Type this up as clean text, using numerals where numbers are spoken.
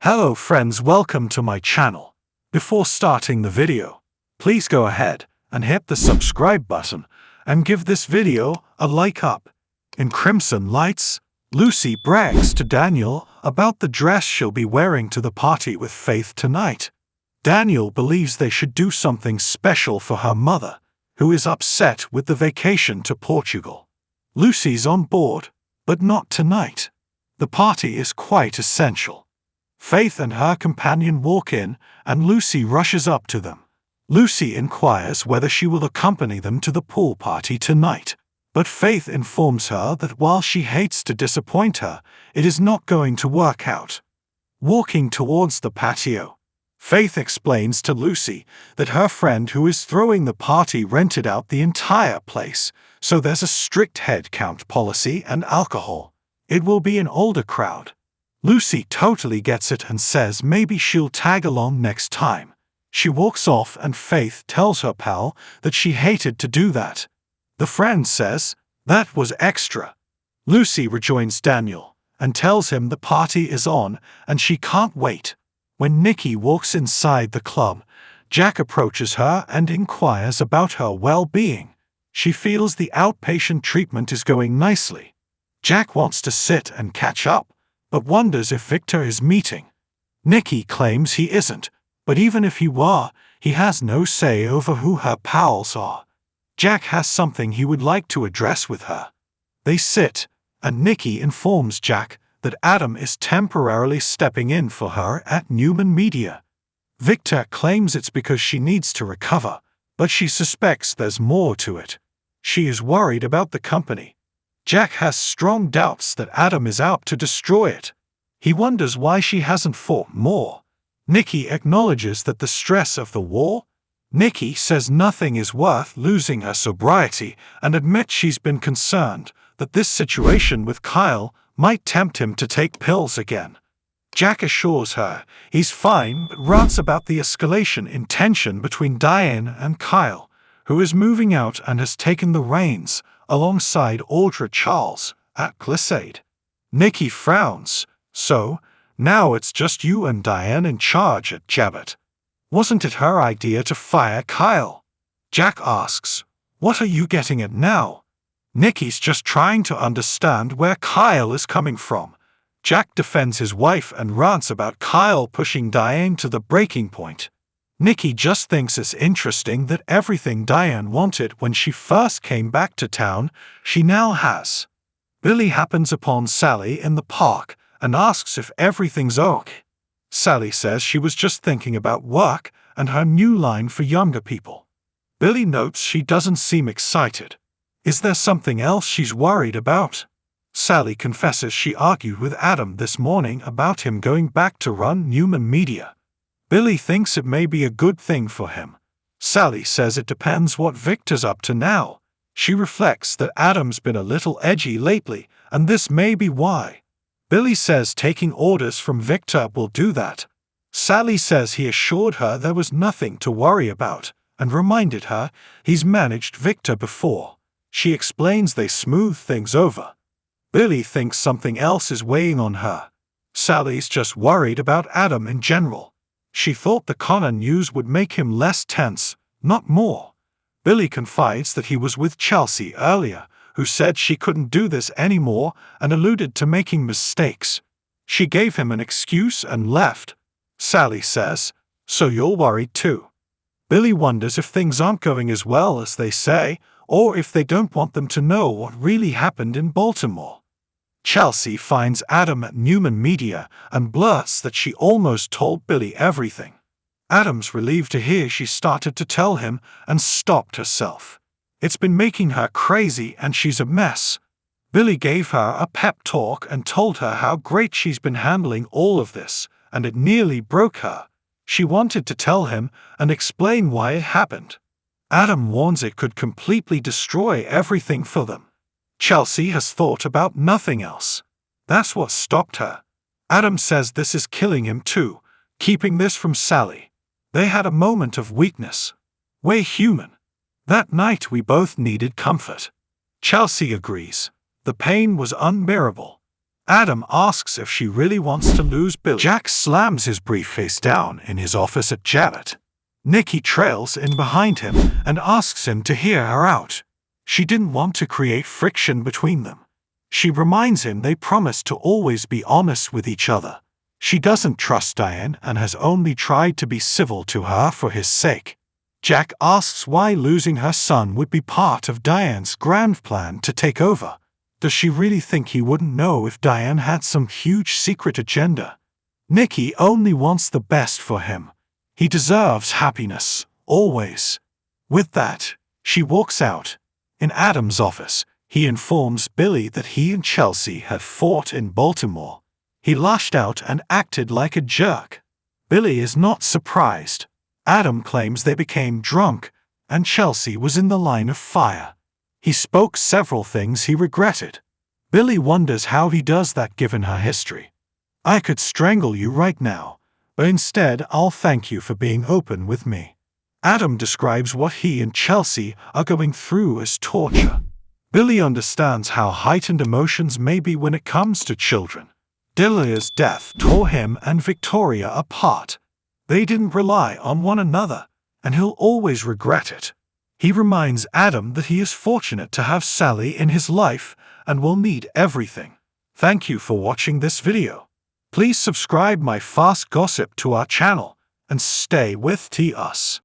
Hello friends, welcome to my channel. Before starting the video, please go ahead and hit the subscribe button and give this video a like up. In Crimson Lights, Lucy brags to Daniel about the dress she'll be wearing to the party with Faith tonight. Daniel believes they should do something special for her mother, who is upset with the vacation to Portugal. Lucy's on board, but not tonight. The party is quite essential. Faith and her companion walk in, and Lucy rushes up to them. Lucy inquires whether she will accompany them to the pool party tonight, but Faith informs her that while she hates to disappoint her, it is not going to work out. Walking towards the patio, Faith explains to Lucy that her friend who is throwing the party rented out the entire place, so there's a strict head count policy and alcohol. It will be an older crowd. Lucy totally gets it and says maybe she'll tag along next time. She walks off and Faith tells her pal that she hated to do that. The friend says, "That was extra." Lucy rejoins Daniel and tells him the party is on and she can't wait. When Nikki walks inside the club, Jack approaches her and inquires about her well-being. She feels the outpatient treatment is going nicely. Jack wants to sit and catch up, but wonders if Victor is meeting. Nikki claims he isn't, but even if he were, he has no say over who her pals are. Jack has something he would like to address with her. They sit, and Nikki informs Jack that Adam is temporarily stepping in for her at Newman Media. Victor claims it's because she needs to recover, but she suspects there's more to it. She is worried about the company. Jack has strong doubts that Adam is out to destroy it. He wonders why she hasn't fought more. Nikki acknowledges that the stress of the war. Nikki says nothing is worth losing her sobriety and admits she's been concerned that this situation with Kyle might tempt him to take pills again. Jack assures her he's fine but rants about the escalation in tension between Diane and Kyle, who is moving out and has taken the reins alongside Audra Charles at Glissade. Nikki frowns. "So, now it's just you and Diane in charge at Jabbit. Wasn't it her idea to fire Kyle?" Jack asks, "What are you getting at now?" Nikki's just trying to understand where Kyle is coming from. Jack defends his wife and rants about Kyle pushing Diane to the breaking point. Nikki just thinks it's interesting that everything Diane wanted when she first came back to town, she now has. Billy happens upon Sally in the park and asks if everything's okay. Sally says she was just thinking about work and her new line for younger people. Billy notes she doesn't seem excited. Is there something else she's worried about? Sally confesses she argued with Adam this morning about him going back to run Newman Media. Billy thinks it may be a good thing for him. Sally says it depends what Victor's up to now. She reflects that Adam's been a little edgy lately, and this may be why. Billy says taking orders from Victor will do that. Sally says he assured her there was nothing to worry about, and reminded her he's managed Victor before. She explains they smooth things over. Billy thinks something else is weighing on her. Sally's just worried about Adam in general. She thought the Connor news would make him less tense, not more. Billy confides that he was with Chelsea earlier, who said she couldn't do this anymore and alluded to making mistakes. She gave him an excuse and left. Sally says, "So you're worried too." Billy wonders if things aren't going as well as they say, or if they don't want them to know what really happened in Baltimore. Chelsea finds Adam at Newman Media and blurts that she almost told Billy everything. Adam's relieved to hear she started to tell him and stopped herself. It's been making her crazy and she's a mess. Billy gave her a pep talk and told her how great she's been handling all of this, and it nearly broke her. She wanted to tell him and explain why it happened. Adam warns it could completely destroy everything for them. Chelsea has thought about nothing else. That's what stopped her. Adam says this is killing him too, keeping this from Sally. They had a moment of weakness. We're human. That night we both needed comfort. Chelsea agrees. The pain was unbearable. Adam asks if she really wants to lose Billy. Jack slams his briefcase down in his office at Janet. Nikki trails in behind him and asks him to hear her out. She didn't want to create friction between them. She reminds him they promised to always be honest with each other. She doesn't trust Diane and has only tried to be civil to her for his sake. Jack asks why losing her son would be part of Diane's grand plan to take over. Does she really think he wouldn't know if Diane had some huge secret agenda? Nikki only wants the best for him. He deserves happiness, always. With that, she walks out. In Adam's office, he informs Billy that he and Chelsea had fought in Baltimore. He lashed out and acted like a jerk. Billy is not surprised. Adam claims they became drunk, and Chelsea was in the line of fire. He spoke several things he regretted. Billy wonders how he does that given her history. I could strangle you right now, but instead I'll thank you for being open with me. Adam describes what he and Chelsea are going through as torture. Billy understands how heightened emotions may be when it comes to children. Delia's death tore him and Victoria apart. They didn't rely on one another, and he'll always regret it. He reminds Adam that he is fortunate to have Sally in his life and will need everything. Thank you for watching this video. Please subscribe my fast gossip to our channel and stay with us.